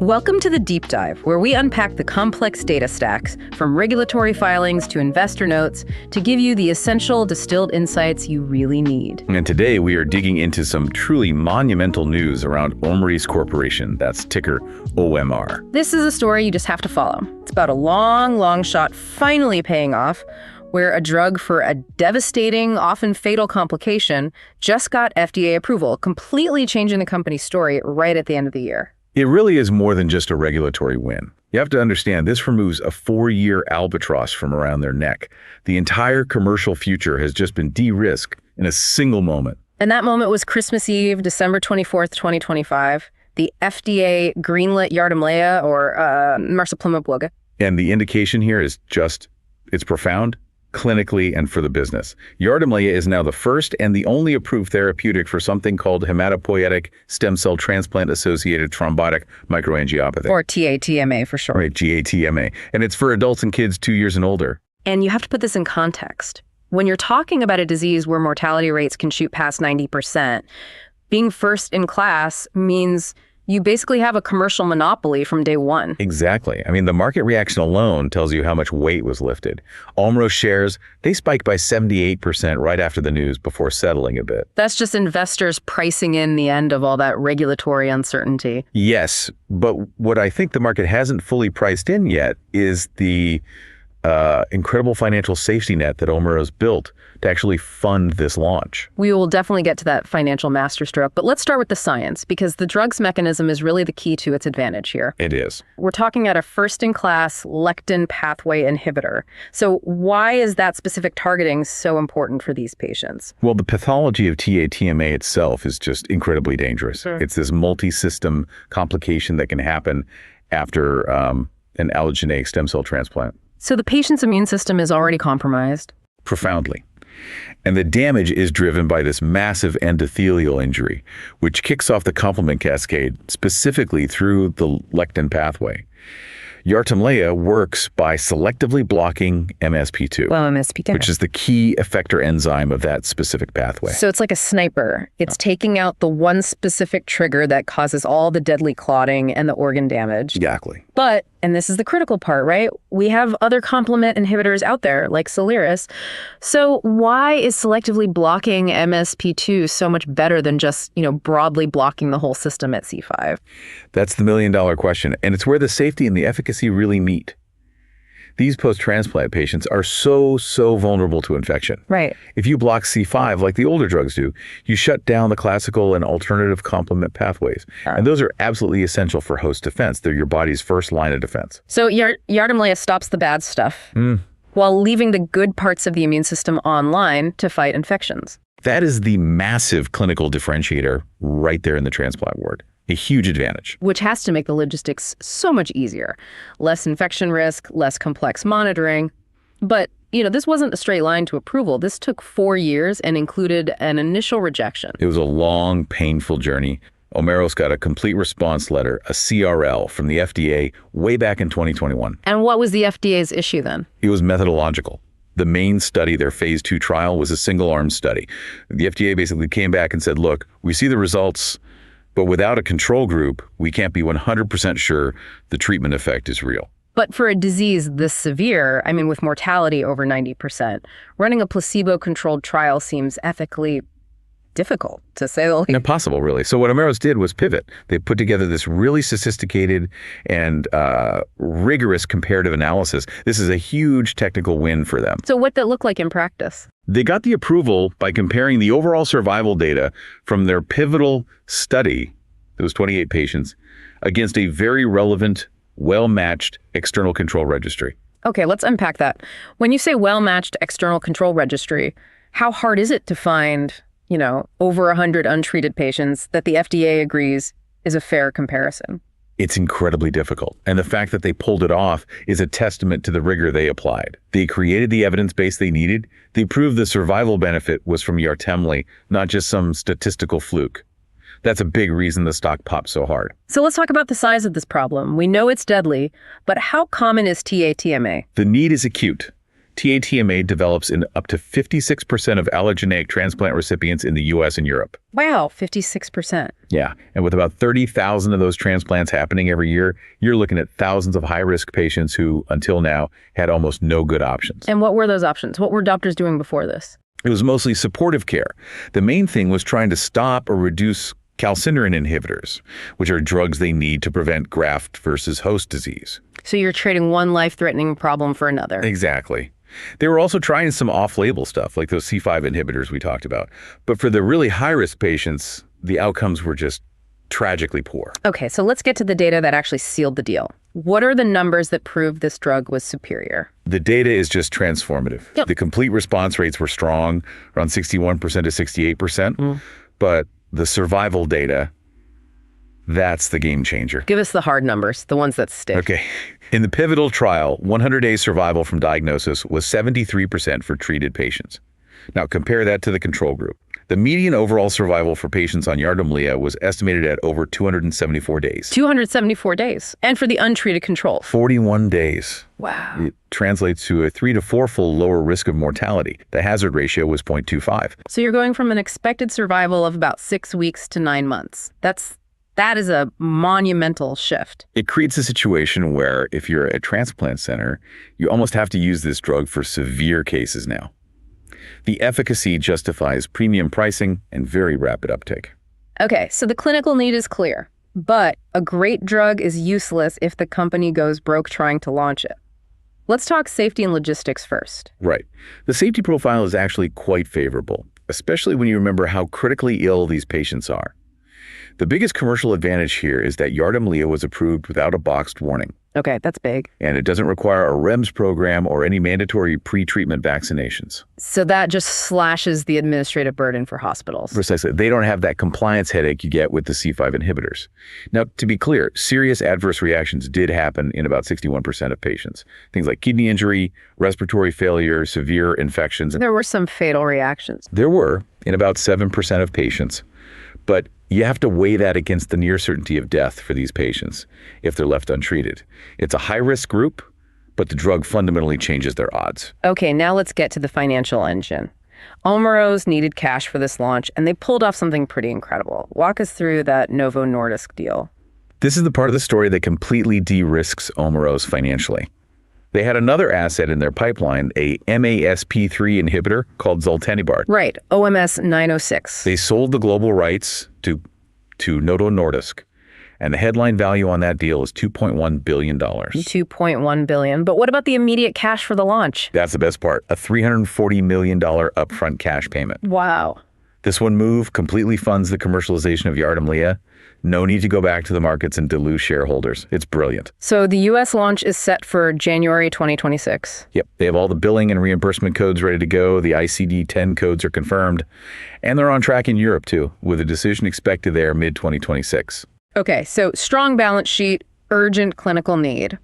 Welcome to the Deep Dive, where we unpack the complex data stacks, from regulatory filings to investor notes, to give you the essential distilled insights you really need. And today we are digging into some truly monumental news around Omeros Corporation, that's ticker OMR. This is a story you just have to follow. It's about a long shot finally paying off, where a drug for a devastating, often fatal complication just got FDA approval, completely changing the company's story right at the end of the year. It really is more than just a regulatory win. You have to understand, this removes a 4-year albatross from around their neck. The entire commercial future has just been de-risked in a single moment. And that moment was Christmas Eve, December 24th, 2025. The FDA greenlit Yartemlea, or Narsoplimab. And the indication here is it's profound, clinically and for the business. Yartemlea is now the first and the only approved therapeutic for something called hematopoietic stem cell transplant-associated thrombotic microangiopathy. Or TA-TMA for short. Right, TA-TMA. And it's for adults and kids 2 years and older. And you have to put this in context. When you're talking about a disease where mortality rates can shoot past 90%, being first in class means you basically have a commercial monopoly from day one. Exactly. I mean, the market reaction alone tells you how much weight was lifted. Omeros shares, they spiked by 78% right after the news before settling a bit. That's just investors pricing in the end of all that regulatory uncertainty. Yes, but what I think the market hasn't fully priced in yet is the incredible financial safety net that Omeros built to actually fund this launch. We will definitely get to that financial masterstroke, but let's start with the science, because the drug's mechanism is really the key to its advantage here. It is. We're talking about a first-in-class lectin pathway inhibitor. So why is that specific targeting so important for these patients? Well, the pathology of TA-TMA itself is just incredibly dangerous. Sure. It's this multi-system complication that can happen after an allogeneic stem cell transplant. So the patient's immune system is already compromised. Profoundly. And the damage is driven by this massive endothelial injury, which kicks off the complement cascade specifically through the lectin pathway. Yartemlea works by selectively blocking MSP2, which is the key effector enzyme of that specific pathway. So it's like a sniper. It's taking out the one specific trigger that causes all the deadly clotting and the organ damage. Exactly. But, and this is the critical part, right? We have other complement inhibitors out there, like Soliris. So why is selectively blocking MSP2 so much better than just, broadly blocking the whole system at C5? That's the million-dollar question, and it's where the safety and the efficacy really meet. These post-transplant patients are so vulnerable to infection. Right. If you block C5, like the older drugs do, you shut down the classical and alternative complement pathways. And those are absolutely essential for host defense. They're your body's first line of defense. So Yartemlea stops the bad stuff while leaving the good parts of the immune system online to fight infections. That is the massive clinical differentiator right there in the transplant ward. A huge advantage. Which has to make the logistics so much easier. Less infection risk, less complex monitoring. But, this wasn't a straight line to approval. This took 4 years and included an initial rejection. It was a long, painful journey. Omeros got a complete response letter, a CRL, from the FDA way back in 2021. And what was the FDA's issue then? It was methodological. The main study, their phase 2 trial, was a single-arm study. The FDA basically came back and said, look, we see the results, but without a control group, we can't be 100% sure the treatment effect is real. But for a disease this severe, with mortality over 90%, running a placebo-controlled trial seems ethically difficult, to say the least. Impossible, really. So what Omeros did was pivot. They put together this really sophisticated and rigorous comparative analysis. This is a huge technical win for them. So what did that look like in practice? They got the approval by comparing the overall survival data from their pivotal study, those 28 patients, against a very relevant, well-matched external control registry. Okay, let's unpack that. When you say well-matched external control registry, how hard is it to find over 100 untreated patients that the FDA agrees is a fair comparison? It's incredibly difficult. And the fact that they pulled it off is a testament to the rigor they applied. They created the evidence base they needed. They proved the survival benefit was from Yartemlea, not just some statistical fluke. That's a big reason the stock popped so hard. So let's talk about the size of this problem. We know it's deadly, but how common is TA-TMA? The need is acute. TA-TMA develops in up to 56% of allogeneic transplant recipients in the U.S. and Europe. Wow, 56%. Yeah, and with about 30,000 of those transplants happening every year, you're looking at thousands of high-risk patients who, until now, had almost no good options. And what were those options? What were doctors doing before this? It was mostly supportive care. The main thing was trying to stop or reduce calcineurin inhibitors, which are drugs they need to prevent graft versus host disease. So you're trading one life-threatening problem for another. Exactly. They were also trying some off-label stuff, like those C5 inhibitors we talked about. But for the really high-risk patients, the outcomes were just tragically poor. Okay, so let's get to the data that actually sealed the deal. What are the numbers that prove this drug was superior? The data is just transformative. Yep. The complete response rates were strong, around 61% to 68%. But the survival data, that's the game changer. Give us the hard numbers, the ones that stick. Okay. In the pivotal trial, 100-day survival from diagnosis was 73% for treated patients. Now compare that to the control group. The median overall survival for patients on Yartemlea was estimated at over 274 days. 274 days. And for the untreated control? 41 days. Wow. It translates to a 3 to 4-fold lower risk of mortality. The hazard ratio was 0.25. So you're going from an expected survival of about 6 weeks to 9 months. That is a monumental shift. It creates a situation where if you're at a transplant center, you almost have to use this drug for severe cases now. The efficacy justifies premium pricing and very rapid uptake. Okay, so the clinical need is clear, but a great drug is useless if the company goes broke trying to launch it. Let's talk safety and logistics first. Right. The safety profile is actually quite favorable, especially when you remember how critically ill these patients are. The biggest commercial advantage here is that Yartemlea was approved without a boxed warning. Okay, that's big. And it doesn't require a REMS program or any mandatory pre-treatment vaccinations. So that just slashes the administrative burden for hospitals. Precisely. They don't have that compliance headache you get with the C5 inhibitors. Now, to be clear, serious adverse reactions did happen in about 61% of patients. Things like kidney injury, respiratory failure, severe infections. There were some fatal reactions. There were in about 7% of patients. But you have to weigh that against the near certainty of death for these patients if they're left untreated. It's a high-risk group, but the drug fundamentally changes their odds. Okay, now let's get to the financial engine. Omeros needed cash for this launch, and they pulled off something pretty incredible. Walk us through that Novo Nordisk deal. This is the part of the story that completely de-risks Omeros financially. They had another asset in their pipeline, a MASP3 inhibitor called zaltenibart. Right, OMS 906. They sold the global rights to Novo Nordisk, and the headline value on that deal is $2.1 billion. $2.1 billion. But what about the immediate cash for the launch? That's the best part, a $340 million upfront cash payment. Wow. This one move completely funds the commercialization of Yartemlea. No need to go back to the markets and dilute shareholders. It's brilliant. So the U.S. launch is set for January 2026. Yep. They have all the billing and reimbursement codes ready to go. The ICD-10 codes are confirmed. And they're on track in Europe, too, with a decision expected there mid-2026. Okay, so strong balance sheet, urgent clinical need.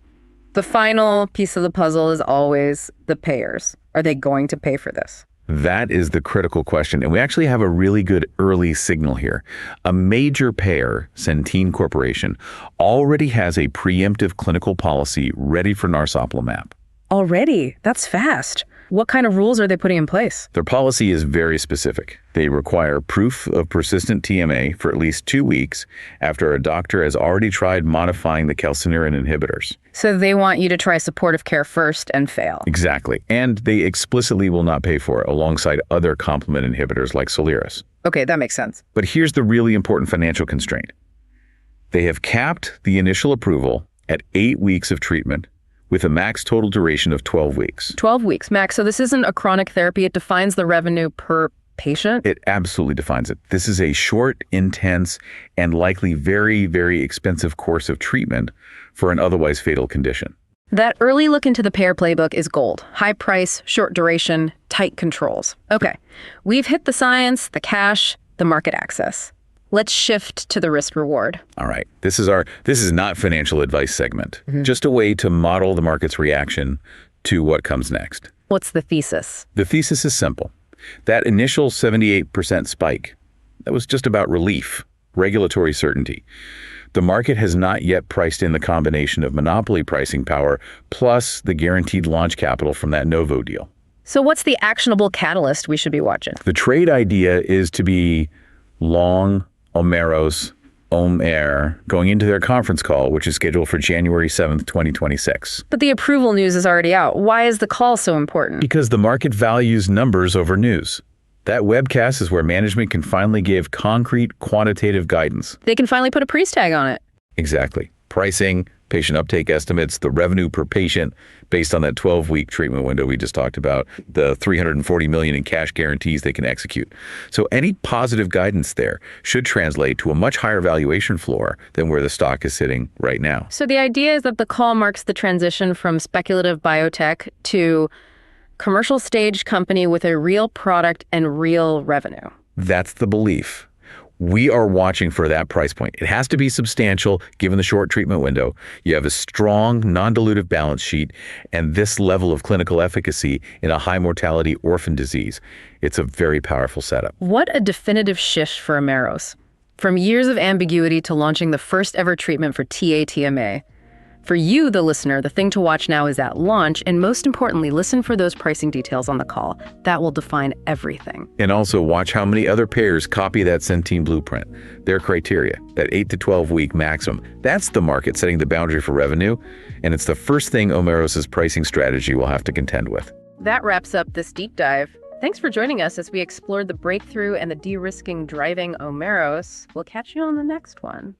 The final piece of the puzzle is always the payers. Are they going to pay for this? That is the critical question, and we actually have a really good early signal here. A major payer, Centene Corporation, already has a preemptive clinical policy ready for Narsoplimab. Already? That's fast. What kind of rules are they putting in place? Their policy is very specific. They require proof of persistent TMA for at least 2 weeks after a doctor has already tried modifying the calcineurin inhibitors. So they want you to try supportive care first and fail. Exactly. And they explicitly will not pay for it alongside other complement inhibitors like Soliris. Okay, that makes sense. But here's the really important financial constraint. They have capped the initial approval at 8 weeks of treatment with a max total duration of 12 weeks. 12 weeks, max. So this isn't a chronic therapy. It defines the revenue per patient? It absolutely defines it. This is a short, intense, and likely very, very expensive course of treatment for an otherwise fatal condition. That early look into the payer playbook is gold. High price, short duration, tight controls. Okay, we've hit the science, the cash, the market access. Let's shift to the risk reward. All right. This is not financial advice segment. Just a way to model the market's reaction to what comes next. What's the thesis? The thesis is simple. That initial 78% spike, that was just about relief, regulatory certainty. The market has not yet priced in the combination of monopoly pricing power plus the guaranteed launch capital from that Novo deal. So what's the actionable catalyst we should be watching? The trade idea is to be long Omeros, going into their conference call, which is scheduled for January 7th, 2026. But the approval news is already out. Why is the call so important? Because the market values numbers over news. That webcast is where management can finally give concrete, quantitative guidance. They can finally put a price tag on it. Exactly. Pricing, patient uptake estimates, the revenue per patient based on that 12-week treatment window we just talked about, the $340 million in cash guarantees they can execute. So any positive guidance there should translate to a much higher valuation floor than where the stock is sitting right now. So the idea is that the call marks the transition from speculative biotech to commercial stage company with a real product and real revenue. That's the belief. We are watching for that price point. It has to be substantial given the short treatment window. You have a strong, non-dilutive balance sheet and this level of clinical efficacy in a high mortality orphan disease. It's a very powerful setup. What a definitive shift for Omeros. From years of ambiguity to launching the first ever treatment for TA-TMA. For you, the listener, the thing to watch now is at launch, and most importantly, listen for those pricing details on the call. That will define everything. And also watch how many other payers copy that Centene blueprint. Their criteria, that 8 to 12 week maximum. That's the market setting the boundary for revenue, and it's the first thing Omeros' pricing strategy will have to contend with. That wraps up this deep dive. Thanks for joining us as we explored the breakthrough and the de-risking driving Omeros. We'll catch you on the next one.